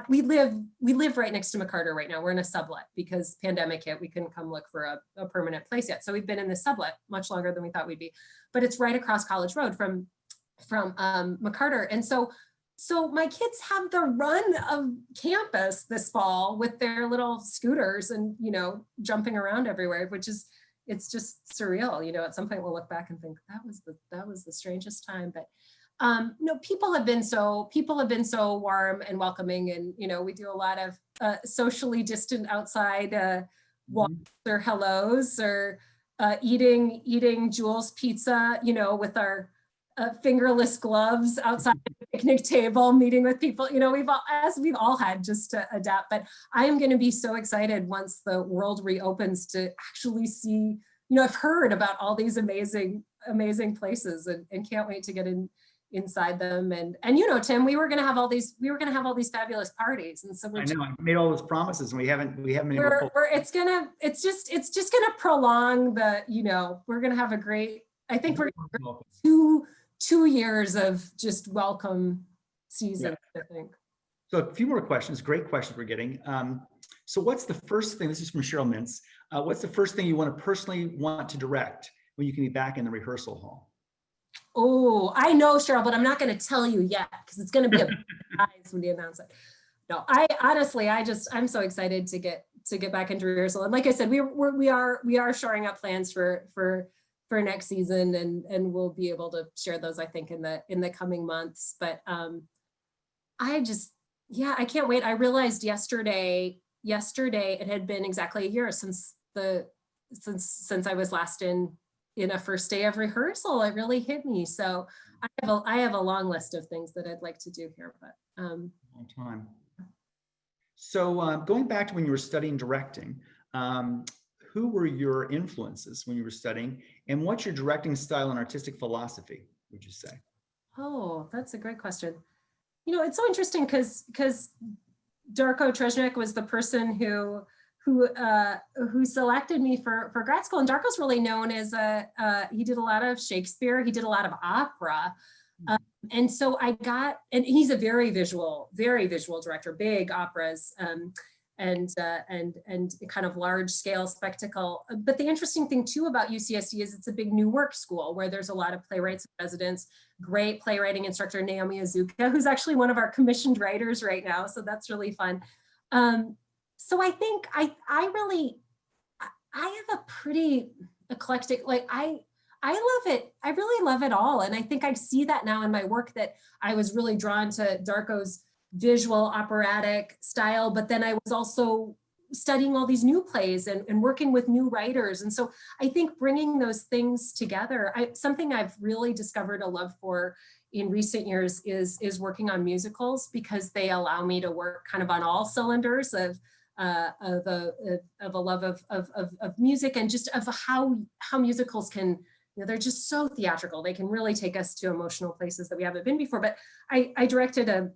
we live right next to McCarter right now. We're in a sublet because pandemic hit. We couldn't come look for a permanent place yet. So we've been in this sublet much longer than we thought we'd be. But it's right across College Road from McCarter. And so my kids have the run of campus this fall with their little scooters and, jumping around everywhere, it's just surreal. At some point we'll look back and think that was the strangest time. But people have been so warm and welcoming, and we do a lot of socially distant outside walks or hellos or eating Jules pizza, with our fingerless gloves outside the picnic table, meeting with people. We've all had just to adapt. But I am going to be so excited once the world reopens to actually see. I've heard about all these amazing places, and can't wait to get inside them. And Tim, we were going to have all these fabulous parties, and so I made all those promises, and we haven't been able to. It's just gonna prolong the. We're gonna have a great. I think we're gonna have 2 years of just welcome season. Yeah. I think. So a few more questions. Great questions we're getting. So what's the first thing? This is from Cheryl Mintz. What's the first thing you personally want to direct when you can be back in the rehearsal hall? Oh, I know, Cheryl, but I'm not going to tell you yet because it's going to be a surprise when you announce it. No, I honestly, I'm so excited to get back into rehearsal. And like I said, we are shoring up plans for next season, and we'll be able to share those, I think, in the coming months. But I can't wait. I realized yesterday it had been exactly a year since I was last in a first day of rehearsal. It really hit me. So I have a long list of things that I'd like to do here, but long time. So going back to when you were studying directing, who were your influences when you were studying, and what's your directing style and artistic philosophy, would you say? Oh, that's a great question. It's so interesting because Darko Treznik was the person who selected me for grad school. And Darko's really known as he did a lot of Shakespeare, he did a lot of opera. And so and he's a very visual director, big operas, and kind of large scale spectacle. But the interesting thing too about UCSD is it's a big new work school where there's a lot of playwrights and residents, great playwriting instructor, Naomi Azuka, who's actually one of our commissioned writers right now. So that's really fun. So I think I have a pretty eclectic, I love it. I really love it all. And I think I see that now in my work, that I was really drawn to Darko's visual operatic style, but then I was also studying all these new plays and working with new writers. And so I think bringing those things together, something I've really discovered a love for in recent years is working on musicals, because they allow me to work kind of on all cylinders of a love of music, and just of how musicals can, they're just so theatrical. They can really take us to emotional places that we haven't been before. But I directed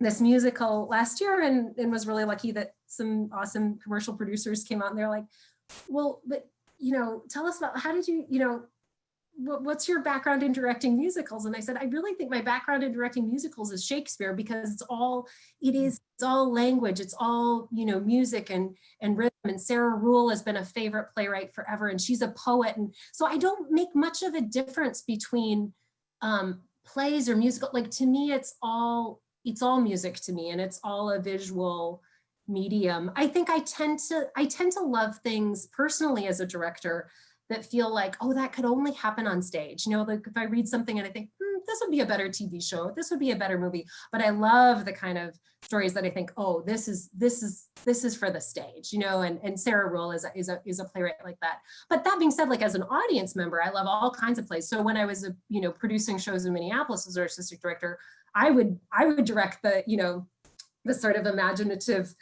this musical last year and was really lucky that some awesome commercial producers came out and they're like, well, but, tell us about, how did you, what's your background in directing musicals? And I said, I really think my background in directing musicals is Shakespeare, because it's all language. It's all, music and rhythm. And Sarah Rule has been a favorite playwright forever, and she's a poet. And so I don't make much of a difference between plays or musical. Like, to me, it's all music to me, and it's all a visual medium. I think I tend to love things personally as a director that feel like, oh, that could only happen on stage. Like if I read something and I think, this would be a better TV show, this would be a better movie. But I love the kind of stories that I think, oh, this is for the stage, you know, and Sarah Rule is a playwright like that. But that being said, like as an audience member, I love all kinds of plays. So when I was, you know, producing shows in Minneapolis as our assistant director, I would direct the, you know, the sort of imaginative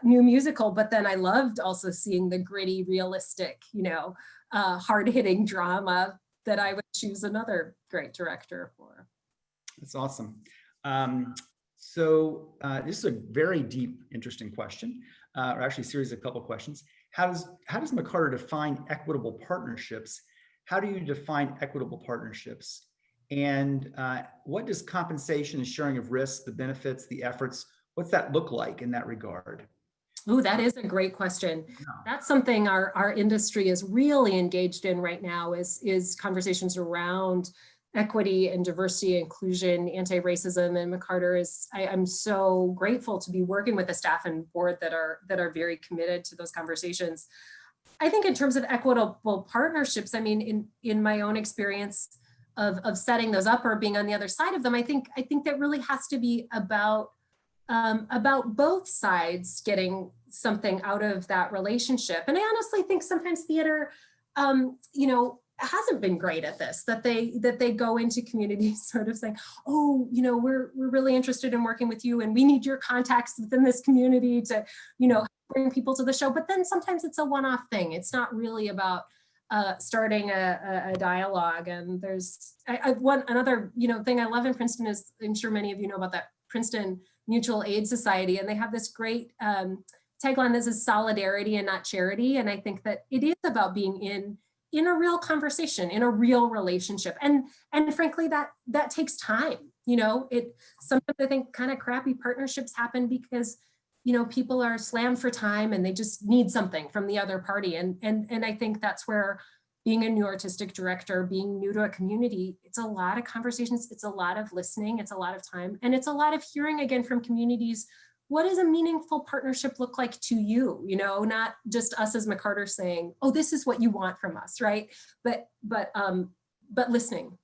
new musical, but then I loved also seeing the gritty, realistic, you know, hard-hitting drama that I would choose another great director for. That's awesome. So this is a very deep, interesting question, or actually a series of a couple questions. How does McCarter define equitable partnerships? How do you define equitable partnerships? And what does compensation and sharing of risks, the benefits, the efforts, what's that look like in that regard? Oh, that is a great question. That's something our industry is really engaged in right now is conversations around equity and diversity, inclusion, anti-racism, and McCarter is, I'm so grateful to be working with the staff and board that are very committed to those conversations. I think in terms of equitable partnerships, I mean, in my own experience of setting those up or being on the other side of them, I think that really has to be about both sides getting something out of that relationship. And I honestly think sometimes theater, you know, hasn't been great at this, that they go into communities sort of saying, oh, you know, we're really interested in working with you and we need your contacts within this community to, you know, bring people to the show. But then sometimes it's a one-off thing. It's not really about starting a dialogue. And there's another, you know, thing I love in Princeton is, I'm sure many of you know about that Princeton Mutual Aid Society, and they have this great tagline that says solidarity and not charity. And I think that it is about being in a real conversation, in a real relationship. And frankly, that takes time. You know, sometimes I think kind of crappy partnerships happen because, you know, people are slammed for time and they just need something from the other party. And I think that's where being a new artistic director, being new to a community, it's a lot of conversations, it's a lot of listening, it's a lot of time, and it's a lot of hearing again from communities, what does a meaningful partnership look like to you? You know, not just us as McCarter saying, oh, this is what you want from us, right? But listening.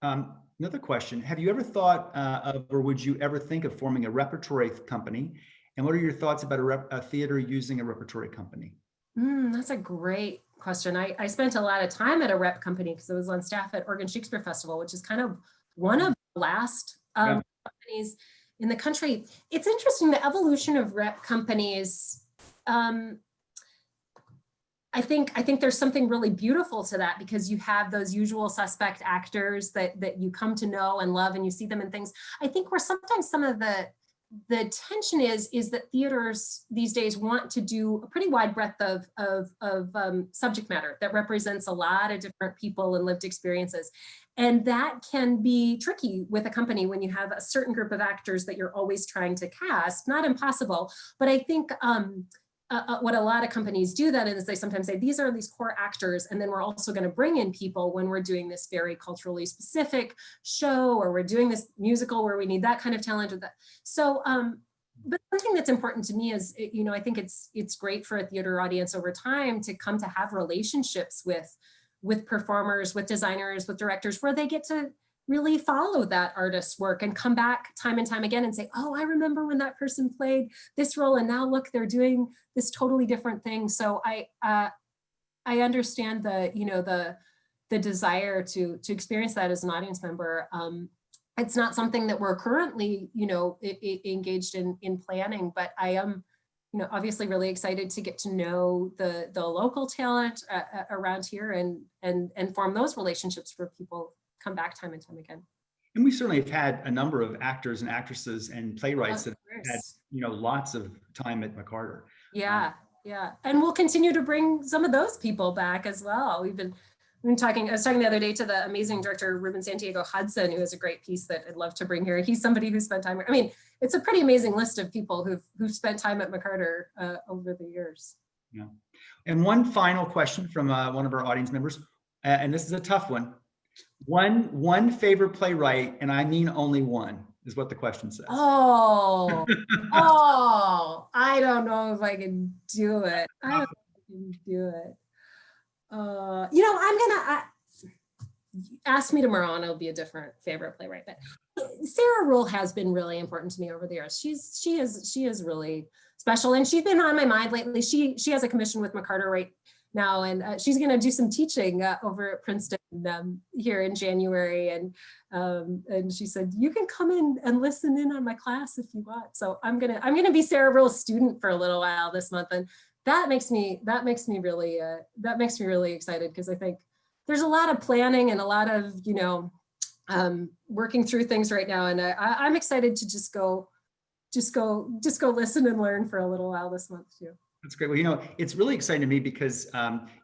Another question, have you ever thought of, or would you ever think of forming a repertory company? And what are your thoughts about a theater using a repertory company? That's a great question. I spent a lot of time at a rep company because I was on staff at Oregon Shakespeare Festival, which is kind of one of the last companies in the country. It's interesting, the evolution of rep companies. I think there's something really beautiful to that because you have those usual suspect actors that you come to know and love and you see them in things. I think where sometimes some of the tension is that theaters these days want to do a pretty wide breadth of subject matter that represents a lot of different people and lived experiences. And that can be tricky with a company when you have a certain group of actors that you're always trying to cast. Not impossible, but I think what a lot of companies do then is they sometimes say, these are these core actors, and then we're also going to bring in people when we're doing this very culturally specific show, or we're doing this musical where we need that kind of talent. Or that. So, but something that's important to me is, you know, I think it's great for a theater audience over time to come to have relationships with performers, with designers, with directors, where they get to really follow that artist's work and come back time and time again and say, oh, I remember when that person played this role and now look, they're doing this totally different thing. So I understand the desire to experience that as an audience member. It's not something that we're currently, you know, engaged in planning, but I am, you know, obviously really excited to get to know the local talent around here and form those relationships where people come back time and time again. And we certainly have had a number of actors and actresses and playwrights that have had, you know, lots of time at McCarter. Yeah, and we'll continue to bring some of those people back as well. We've been talking. I was talking the other day to the amazing director Ruben Santiago Hudson, who has a great piece that I'd love to bring here. He's somebody who spent time. I mean, it's a pretty amazing list of people who've spent time at McCarter over the years. Yeah. And one final question from one of our audience members, and this is a tough one. One favorite playwright, and I mean only one, is what the question says. Oh, I don't know if I can do it. I don't know if I can do it. You know, ask me tomorrow and it'll be a different favorite playwright. But Sarah Rule has been really important to me over the years. She is really special, and she's been on my mind lately. She has a commission with McCarter right now, and she's going to do some teaching over at Princeton here in January. And she said, you can come in and listen in on my class if you want. So I'm gonna be Sarah Rule's student for a little while this month, and that makes me really excited, because I think there's a lot of planning and a lot of working through things right now, and I'm excited to just go listen and learn for a little while this month too. That's great. Well, it's really exciting to me because,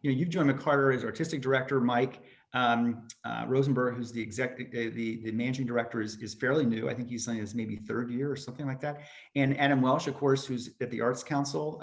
you've joined McCarter as artistic director. Mike Rosenberg, who's the managing director, is fairly new. I think he's in his maybe third year or something like that. And Adam Welsh, of course, who's at the Arts Council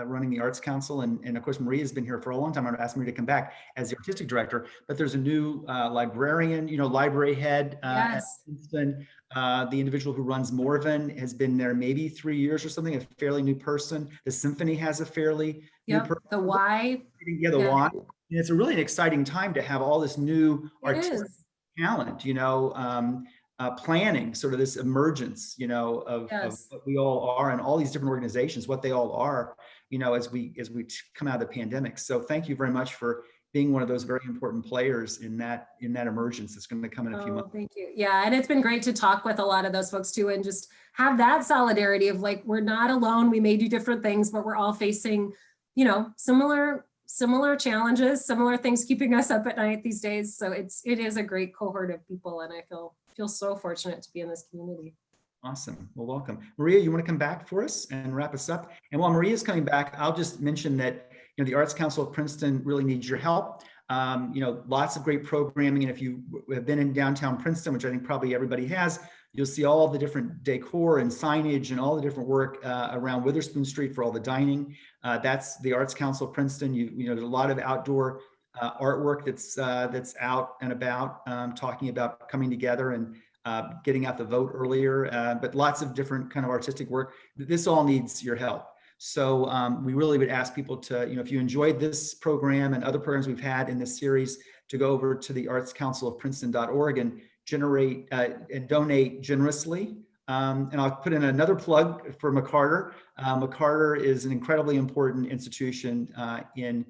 running the Arts Council. And of course, Maria's been here for a long time. I'm going to ask Maria to come back as the artistic director, but there's a new librarian, library head at Princeton. The individual who runs Morven has been there maybe 3 years or something, a fairly new person. The symphony has a fairly new person. The Y. Yeah, the Y. And it's really an exciting time to have all this new artistic talent, planning sort of this emergence, of what we all are, and all these different organizations, what they all are, as we come out of the pandemic. So thank you very much for being one of those very important players in that emergence that's going to come in a few months. Thank you. Yeah, and it's been great to talk with a lot of those folks too, and just have that solidarity of like, we're not alone. We may do different things, but we're all facing, similar challenges, similar things keeping us up at night these days. So it is a great cohort of people, and I feel so fortunate to be in this community. Awesome. Well, welcome. Maria, you want to come back for us and wrap us up? And while Maria's coming back, I'll just mention that the Arts Council of Princeton really needs your help. Lots of great programming. And if you have been in downtown Princeton, which I think probably everybody has, you'll see all the different decor and signage and all the different work around Witherspoon Street for all the dining. That's the Arts Council of Princeton. There's a lot of outdoor artwork that's out and about, talking about coming together and getting out the vote earlier, but lots of different kind of artistic work. This all needs your help. So we really would ask people to, if you enjoyed this program and other programs we've had in this series, to go over to the Arts Council of Princeton.org and generate and donate generously. And I'll put in another plug for McCarter. McCarter is an incredibly important institution in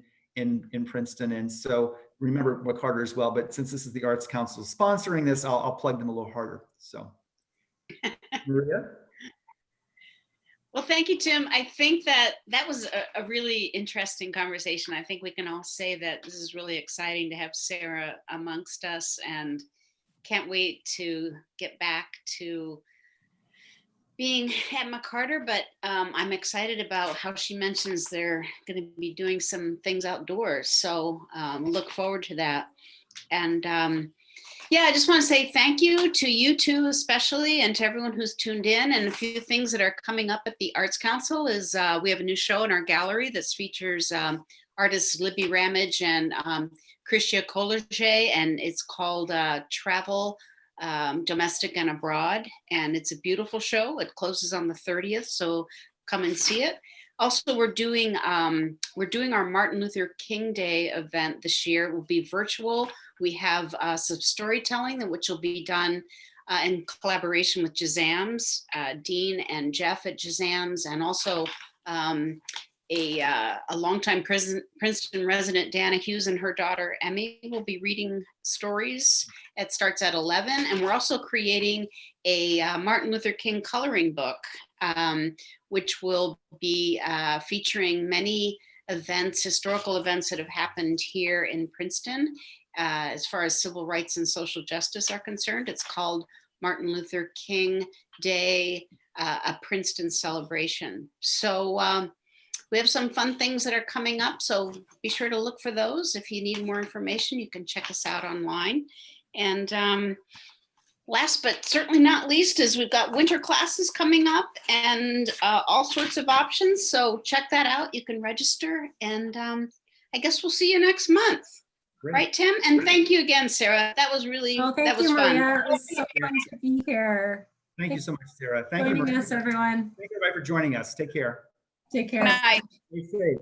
Princeton. And so remember McCarter as well, but since this is the Arts Council sponsoring this, I'll plug them a little harder. So, Maria? Well, thank you, Tim. I think that was a really interesting conversation. I think we can all say that this is really exciting to have Sarah amongst us, and can't wait to get back to being at McCarter, but I'm excited about how she mentions they're going to be doing some things outdoors. So look forward to that. And I just want to say thank you to you two especially, and to everyone who's tuned in. And a few things that are coming up at the Arts Council is we have a new show in our gallery that features artists Libby Ramage and Christia Collerget, and it's called Travel, Domestic and Abroad, and it's a beautiful show. It closes on the 30th, so come and see it. Also, we're doing our Martin Luther King Day event this year. It will be virtual. We have some storytelling, which will be done in collaboration with Jazams, Dean and Jeff at Jazams, and also a longtime Princeton resident, Dana Hughes, and her daughter, Emmy, will be reading stories. It starts at 11. And we're also creating a Martin Luther King coloring book, which will be featuring many events, historical events that have happened here in Princeton as far as civil rights and social justice are concerned. It's called Martin Luther King Day, a Princeton celebration. So we have some fun things that are coming up, so be sure to look for those. If you need more information, you can check us out online. And last but certainly not least is we've got winter classes coming up and all sorts of options. So check that out. You can register, and I guess we'll see you next month. Great. Right, Tim? And thank you again, Sarah. That was really, that was fun. Maria. It was so fun to be here. Thank you so much, Sarah. Thank you, Maria. Thank you, everyone. Thank you, everybody, for joining us. Take care. Take care. Bye. Stay safe.